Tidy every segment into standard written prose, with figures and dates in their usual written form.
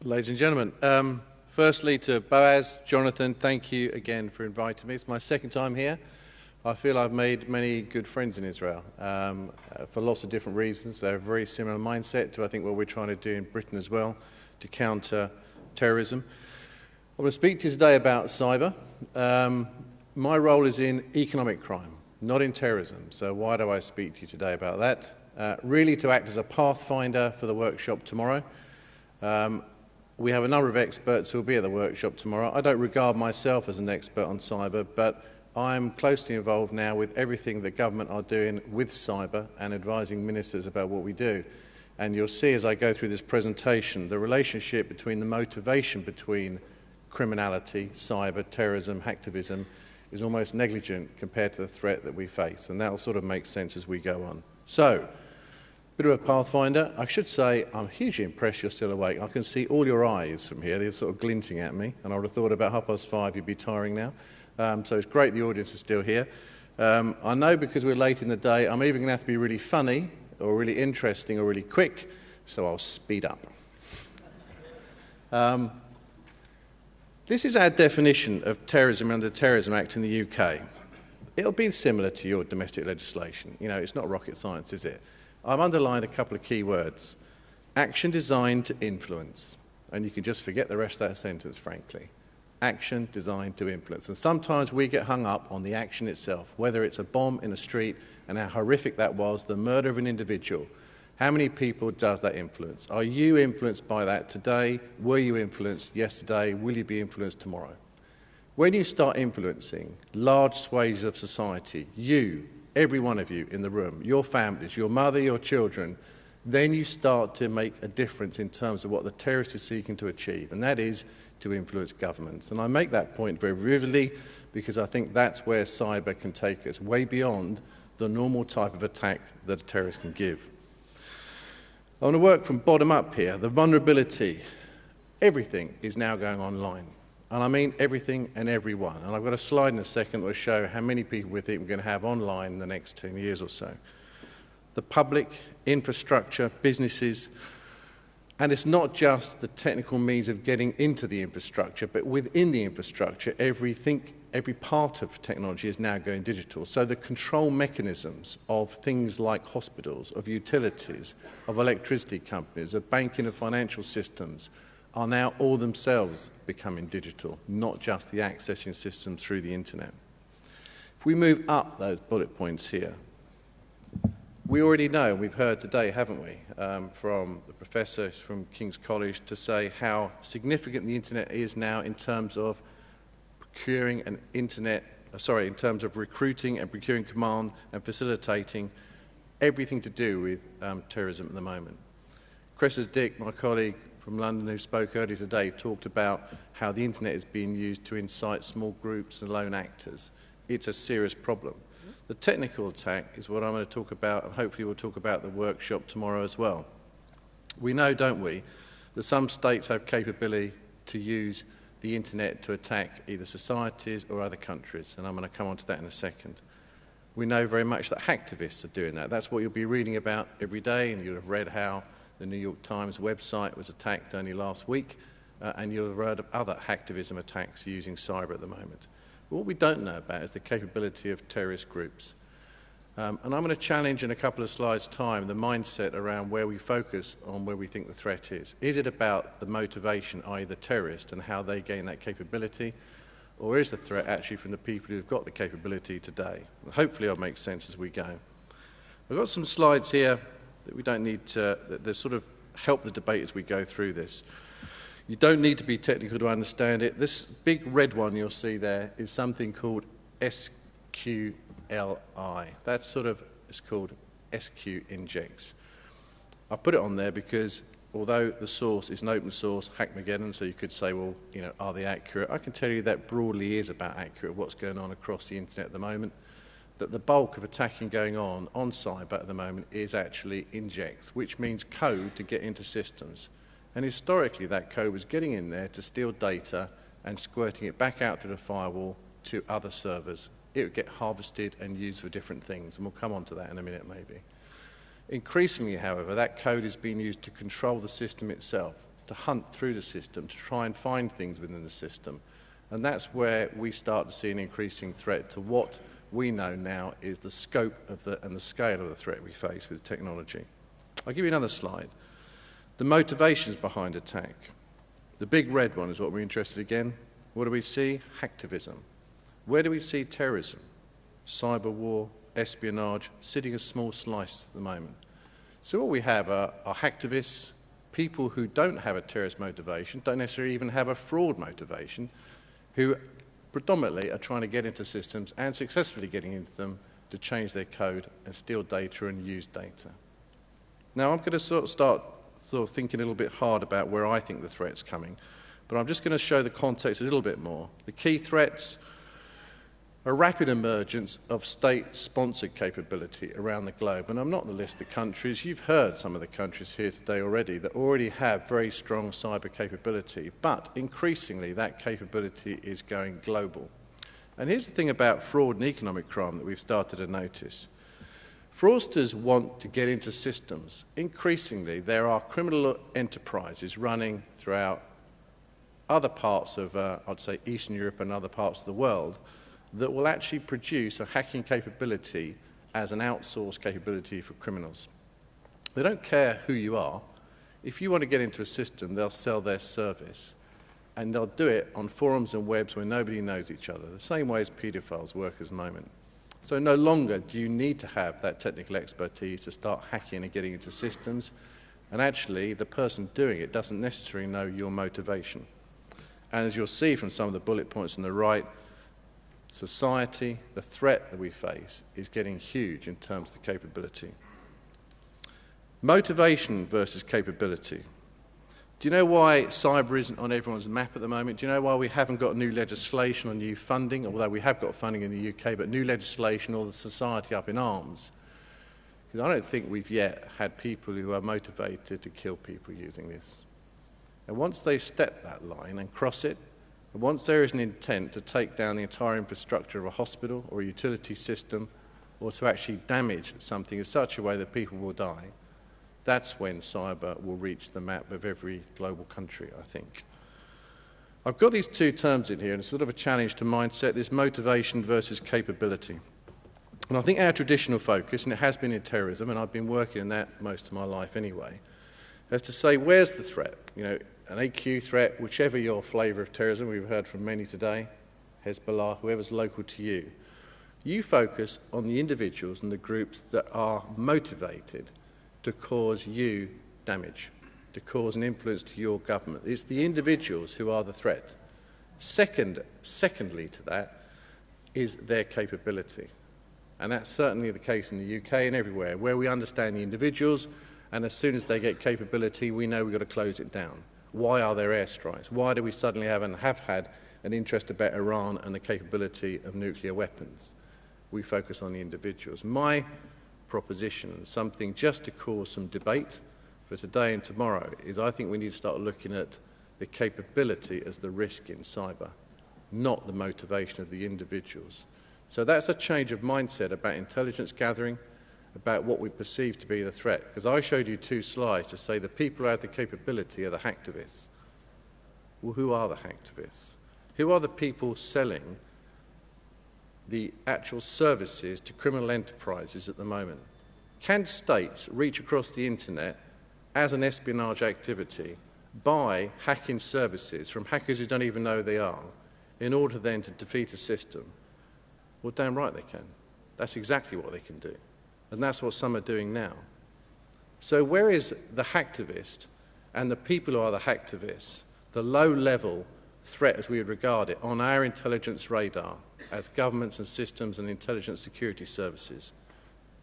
Ladies and gentlemen, firstly to Boaz, Jonathan, thank you again for inviting me. It's my second time here. I feel I've made many good friends in Israel for lots of different reasons. They're a very similar mindset to, I think, what we're trying to do in Britain as well to counter terrorism. I'm going to speak to you today about cyber. My role is in economic crime, not in terrorism. So why do I speak to you today about that? Really to act as a pathfinder for the workshop tomorrow. We have a number of experts who will be at the workshop tomorrow. I don't regard myself as an expert on cyber, but I'm closely involved now with everything the government are doing with cyber and advising ministers about what we do. And you'll see as I go through this presentation, the relationship between the motivation between criminality, cyber, terrorism, hacktivism is almost negligent compared to the threat that we face. And that will sort of make sense as we go on. So, bit of a pathfinder. I should say I'm hugely impressed you're still awake. I can see all your eyes from here. They're sort of glinting at me. And I would have thought about 5:30 you'd be tiring now. So it's great the audience is still here. I know because we're late in the day, I'm either going to have to be really funny or really interesting or really quick, so I'll speed up. This is our definition of terrorism under the Terrorism Act in the UK. It'll be similar to your domestic legislation. You know, it's not rocket science, is it? I've underlined a couple of key words. Action designed to influence. And you can just forget the rest of that sentence, frankly. Action designed to influence. And sometimes we get hung up on the action itself, whether it's a bomb in a street and how horrific that was, the murder of an individual. How many people does that influence? Are you influenced by that today? Were you influenced yesterday? Will you be influenced tomorrow? When you start influencing large swathes of society, every one of you in the room, your families, your mother, your children, then you start to make a difference in terms of what the terrorist is seeking to achieve, and that is to influence governments. And I make that point very vividly because I think that's where cyber can take us, way beyond the normal type of attack that a terrorist can give. I want to work from bottom up here. The vulnerability, everything is now going online. And I mean everything and everyone. And I've got a slide in a second that will show how many people we think we're going to have online in the next 10 years or so. The public, infrastructure, businesses, and it's not just the technical means of getting into the infrastructure, but within the infrastructure, every part of technology is now going digital. So the control mechanisms of things like hospitals, of utilities, of electricity companies, of banking and financial systems, are now all themselves becoming digital, not just the accessing systems through the internet. If we move up those bullet points here, we already know, we've heard today, haven't we, from the professor from King's College to say how significant the internet is now in terms of procuring an in terms of recruiting and procuring command and facilitating everything to do with terrorism at the moment. Chris Dick, my colleague from London who spoke earlier today, talked about how the internet is being used to incite small groups and lone actors. It's a serious problem. The technical attack is what I'm going to talk about, and hopefully we'll talk about the workshop tomorrow as well. We know, don't we, that some states have capability to use the internet to attack either societies or other countries, and I'm going to come on to that in a second. We know very much that hacktivists are doing that. That's what you'll be reading about every day, and you'll have read how the New York Times website was attacked only last week, and you'll have heard of other hacktivism attacks using cyber at the moment. But what we don't know about is the capability of terrorist groups. And I'm going to challenge in a couple of slides' time the mindset around where we focus on where we think the threat is. Is it about the motivation, i.e. the terrorist, and how they gain that capability? Or is the threat actually from the people who've got the capability today? Hopefully it'll make sense as we go. I've got some slides here that we don't need to, that sort of help the debate as we go through this. You don't need to be technical to understand it. This big red one you'll see there is something called SQLI. That's sort of, it's called SQ injects. I put it on there because although the source is an open source, Hackmageddon, so you could say, well, you know, are they accurate? I can tell you that broadly is about accurate what's going on across the internet at the moment. That the bulk of attacking going on cyber at the moment is actually injects, which means code to get into systems. And historically, that code was getting in there to steal data and squirting it back out through the firewall to other servers. It would get harvested and used for different things, and we'll come on to that in a minute maybe. Increasingly, however, that code is being used to control the system itself. to hunt through the system, to try and find things within the system. And that's where we start to see an increasing threat to what we know now is the scope of and the scale of the threat we face with technology. I'll give you another slide. The motivations behind attack. The big red one is what we're interested in again. What do we see? Hacktivism. Where do we see terrorism? Cyber war, espionage, sitting a small slice at the moment. So what we have are hacktivists, people who don't have a terrorist motivation, don't necessarily even have a fraud motivation, who predominantly are trying to get into systems and successfully getting into them to change their code and steal data and use data. Now I'm going to start thinking a little bit hard about where I think the threat's coming, but I'm just going to show the context a little bit more. The key threats: a rapid emergence of state-sponsored capability around the globe. And I'm not on the list of countries. You've heard some of the countries here today already that already have very strong cyber capability, but increasingly that capability is going global. And here's the thing about fraud and economic crime that we've started to notice. Fraudsters want to get into systems. Increasingly, there are criminal enterprises running throughout other parts of, I'd say, Eastern Europe and other parts of the world that will actually produce a hacking capability as an outsourced capability for criminals. They don't care who you are. If you want to get into a system, they'll sell their service. And they'll do it on forums and webs where nobody knows each other, the same way as paedophiles work at the moment. So no longer do you need to have that technical expertise to start hacking and getting into systems. And actually, the person doing it doesn't necessarily know your motivation. And as you'll see from some of the bullet points on the right, society, the threat that we face is getting huge in terms of the capability. Motivation versus capability. Do you know why cyber isn't on everyone's map at the moment? Do you know why we haven't got new legislation or new funding, although we have got funding in the UK, but new legislation or the society up in arms? Because I don't think we've yet had people who are motivated to kill people using this. And once they step that line and cross it, and once there is an intent to take down the entire infrastructure of a hospital or a utility system, or to actually damage something in such a way that people will die, that's when cyber will reach the map of every global country, I think. I've got these two terms in here, and it's sort of a challenge to mindset, this motivation versus capability. And I think our traditional focus, and it has been in terrorism, and I've been working in that most of my life anyway, is to say, where's the threat? You know, an AQ threat, whichever your flavour of terrorism, we've heard from many today, Hezbollah, whoever's local to you. You focus on the individuals and the groups that are motivated to cause you damage, to cause an influence to your government. It's the individuals who are the threat. Secondly to that is their capability. And that's certainly the case in the UK and everywhere, where we understand the individuals, and as soon as they get capability, we know we've got to close it down. Why are there airstrikes? Why do we suddenly have and have had an interest about Iran and the capability of nuclear weapons? We focus on the individuals. My proposition, something just to cause some debate for today and tomorrow, is I think we need to start looking at the capability as the risk in cyber, not the motivation of the individuals. So that's a change of mindset about intelligence gathering, about what we perceive to be the threat. Because I showed you two slides to say the people who have the capability are the hacktivists. Well, who are the hacktivists? Who are the people selling the actual services to criminal enterprises at the moment? Can states reach across the internet as an espionage activity by hacking services from hackers who don't even know who they are in order then to defeat a system? Well, damn right they can. That's exactly what they can do. And that's what some are doing now. So where is the hacktivist and the people who are the hacktivists, the low-level threat as we would regard it, on our intelligence radar as governments and systems and intelligence security services?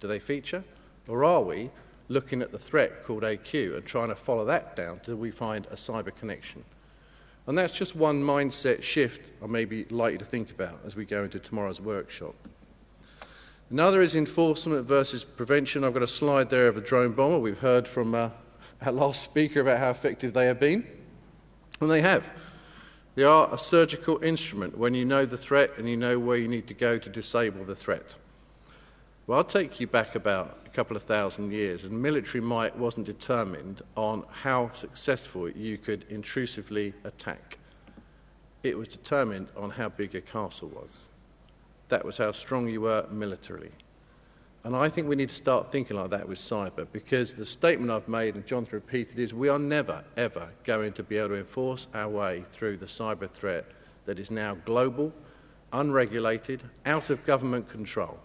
Do they feature? Or are we looking at the threat called AQ and trying to follow that down till we find a cyber connection? And that's just one mindset shift I may be likely to think about as we go into tomorrow's workshop. Another is enforcement versus prevention. I've got a slide there of a drone bomber. We've heard from our last speaker about how effective they have been. And they have. They are a surgical instrument when you know the threat and you know where you need to go to disable the threat. Well, I'll take you back about a couple of thousand years, and military might wasn't determined on how successful you could intrusively attack. It was determined on how big a castle was. That was how strong you were militarily. And I think we need to start thinking like that with cyber, because the statement I've made, and John's repeated, is we are never, ever going to be able to enforce our way through the cyber threat that is now global, unregulated, out of government control,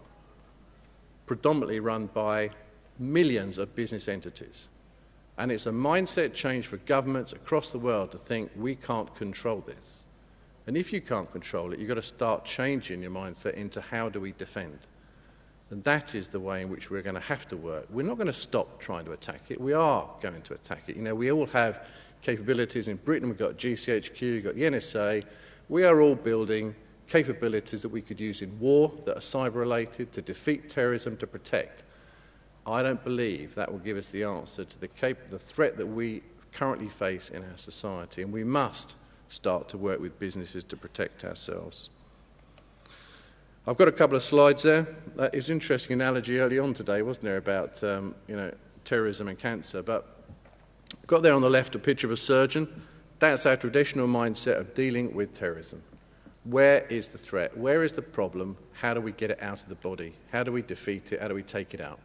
predominantly run by millions of business entities. And it's a mindset change for governments across the world to think we can't control this. And if you can't control it, you've got to start changing your mindset into how do we defend. And that is the way in which we're going to have to work. We're not going to stop trying to attack it. We are going to attack it. You know, we all have capabilities. In Britain, we've got GCHQ, we've got the NSA. We are all building capabilities that we could use in war that are cyber-related, to defeat terrorism, to protect. I don't believe that will give us the answer to the threat that we currently face in our society, and we must start to work with businesses to protect ourselves. I've got a couple of slides there. That is an interesting analogy early on today, wasn't there, about terrorism and cancer. But I've got there on the left a picture of a surgeon. That's our traditional mindset of dealing with terrorism. Where is the threat? Where is the problem? How do we get it out of the body? How do we defeat it? How do we take it out?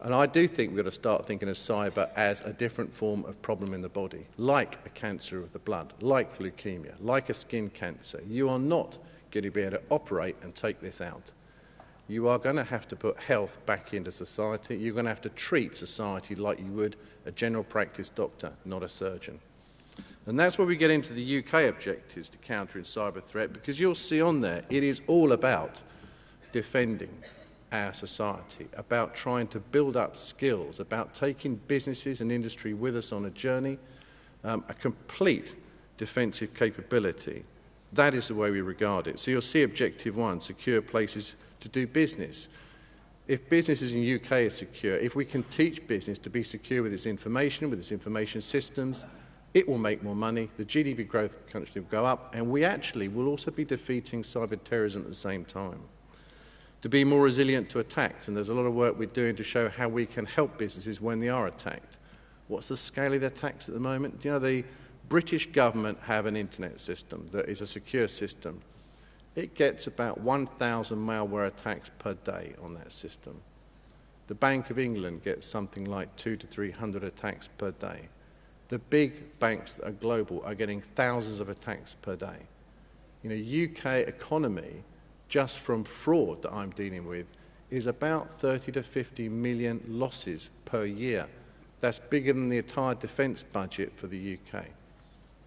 And I do think we've got to start thinking of cyber as a different form of problem in the body, like a cancer of the blood, like leukemia, like a skin cancer. You are not going to be able to operate and take this out. You are going to have to put health back into society. You're going to have to treat society like you would a general practice doctor, not a surgeon. And that's where we get into the UK objectives to countering cyber threat, because you'll see on there it is all about defending our society, about trying to build up skills, about taking businesses and industry with us on a journey, a complete defensive capability. That is the way we regard it. So you'll see Objective 1, secure places to do business. If businesses in the UK are secure, if we can teach business to be secure with its information systems, it will make more money, the GDP growth of the country will go up, and we actually will also be defeating cyber terrorism at the same time. To be more resilient to attacks, and there's a lot of work we're doing to show how we can help businesses when they are attacked. What's the scale of the attacks at the moment? You know, the British government have an internet system that is a secure system. It gets about 1,000 malware attacks per day on that system. The Bank of England gets something like 200 to 300 attacks per day. The big banks that are global are getting thousands of attacks per day. You know, UK economy, just from fraud that I'm dealing with, is about 30 to 50 million losses per year. That's bigger than the entire defence budget for the UK.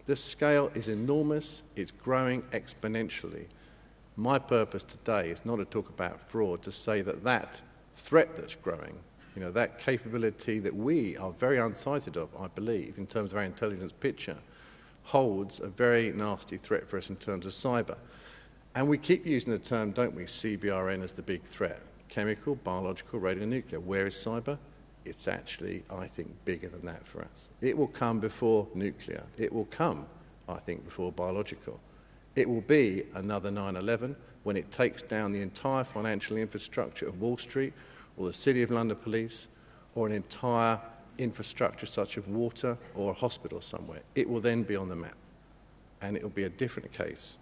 The scale is enormous, it's growing exponentially. My purpose today is not to talk about fraud, to say that that threat that's growing, you know, that capability that we are very unsighted of, I believe, in terms of our intelligence picture, holds a very nasty threat for us in terms of cyber. And we keep using the term, don't we, CBRN as the big threat. Chemical, biological, radionuclear. Where is cyber? It's actually, I think, bigger than that for us. It will come before nuclear. It will come, I think, before biological. It will be another 9/11 when it takes down the entire financial infrastructure of Wall Street or the City of London Police or an entire infrastructure such as water or a hospital somewhere. It will then be on the map, and it will be a different case.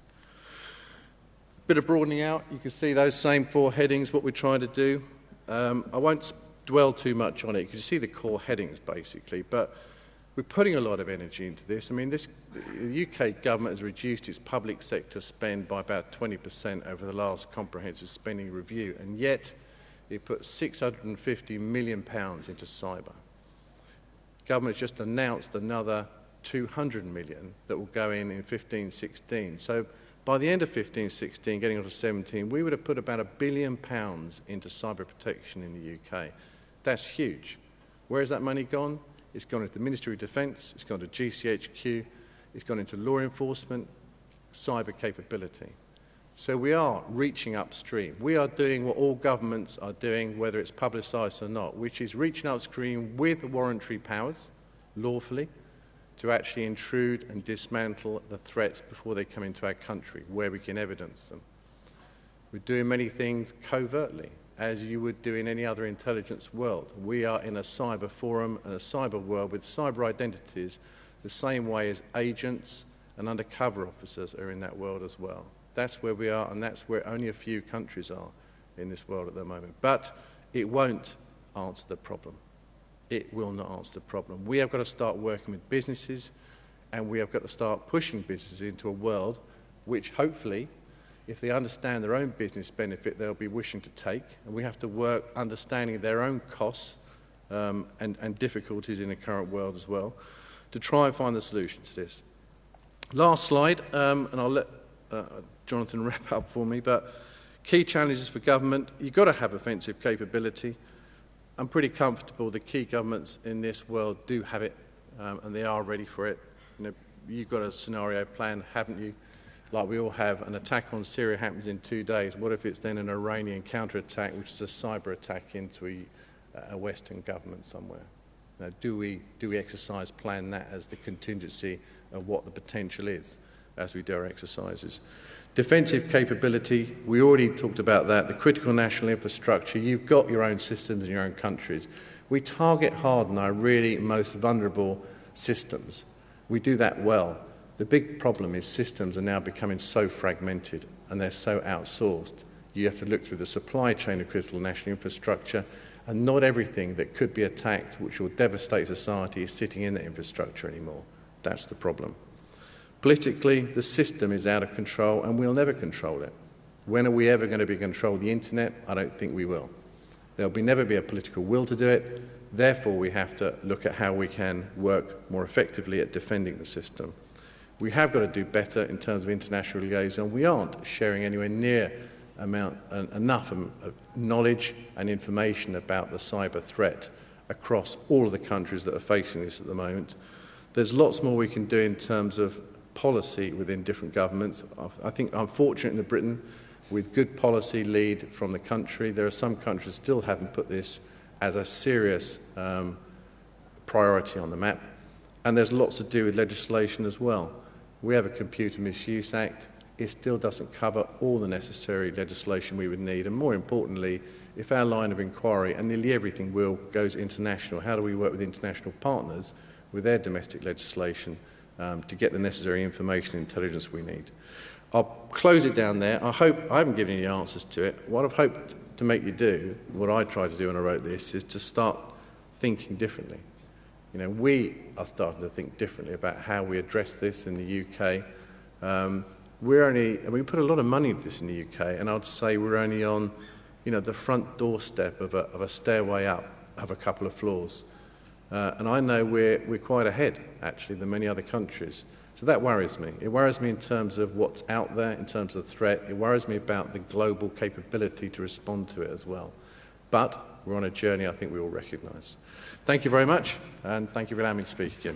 Bit of broadening out. You can see those same 4 headings, what we're trying to do. I won't dwell too much on it. You can see the core headings, basically, but we're putting a lot of energy into this. I mean, the UK government has reduced its public sector spend by about 20% over the last comprehensive spending review, and yet it put £650 million into cyber. Government has just announced another 200 million that will go in 15-16. So by the end of 15-16, getting on to 17, we would have put about £1 billion into cyber protection in the UK. That's huge. Where has that money gone? It's gone into the Ministry of Defence, it's gone to GCHQ, it's gone into law enforcement, cyber capability. So we are reaching upstream. We are doing what all governments are doing, whether it's publicised or not, which is reaching upstream with warrantary powers, lawfully, to actually intrude and dismantle the threats before they come into our country, where we can evidence them. We're doing many things covertly. as you would do in any other intelligence world. We are in a cyber forum and a cyber world with cyber identities the same way as agents and undercover officers are in that world as well. That's where we are, and that's where only a few countries are in this world at the moment. But it won't answer the problem. It will not answer the problem. We have got to start working with businesses, and we have got to start pushing businesses into a world which hopefully, if they understand their own business benefit, they'll be wishing to take. And we have to work understanding their own costs and difficulties in the current world as well to try and find the solution to this. Last slide, and I'll let Jonathan wrap up for me, but key challenges for government. You've got to have offensive capability. I'm pretty comfortable the key governments in this world do have it, and they are ready for it. You know, you've got a scenario plan, haven't you? Like we all have. An attack on Syria happens in 2 days. What if it's then an Iranian counter-attack, which is a cyber attack into a Western government somewhere? Now, do we exercise plan that as the contingency of what the potential is as we do our exercises? Defensive capability, we already talked about that. The critical national infrastructure, you've got your own systems in your own countries. We target hard on our really most vulnerable systems. We do that well. The big problem is systems are now becoming so fragmented and they're so outsourced. You have to look through the supply chain of critical national infrastructure, and not everything that could be attacked, which will devastate society, is sitting in that infrastructure anymore. That's the problem. Politically, the system is out of control and we'll never control it. When are we ever going to be control the internet? I don't think we will. There'll never be a political will to do it. Therefore, we have to look at how we can work more effectively at defending the system. We have got to do better in terms of international liaison. We aren't sharing anywhere near enough of knowledge and information about the cyber threat across all of the countries that are facing this at the moment. There's lots more we can do in terms of policy within different governments. I think I'm fortunate in Britain with good policy lead from the country. There are some countries that still haven't put this as a serious priority on the map. And there's lots to do with legislation as well. We have a Computer Misuse Act. It still doesn't cover all the necessary legislation we would need. And more importantly, if our line of inquiry, and nearly everything goes international, how do we work with international partners with their domestic legislation to get the necessary information and intelligence we need? I'll close it down there. I haven't given you the answers to it. What I've hoped to make you do, what I tried to do when I wrote this, is to start thinking differently. You know, we are starting to think differently about how we address this in the UK. We put a lot of money into this in the UK, and I'd say we're only on, you know, the front doorstep of a stairway up of a couple of floors. And I know we're quite ahead, actually, than many other countries. So that worries me. It worries me in terms of what's out there, in terms of the threat. It worries me about the global capability to respond to it as well. But we're on a journey I think we all recognise. Thank you very much, and thank you for allowing me to speak again.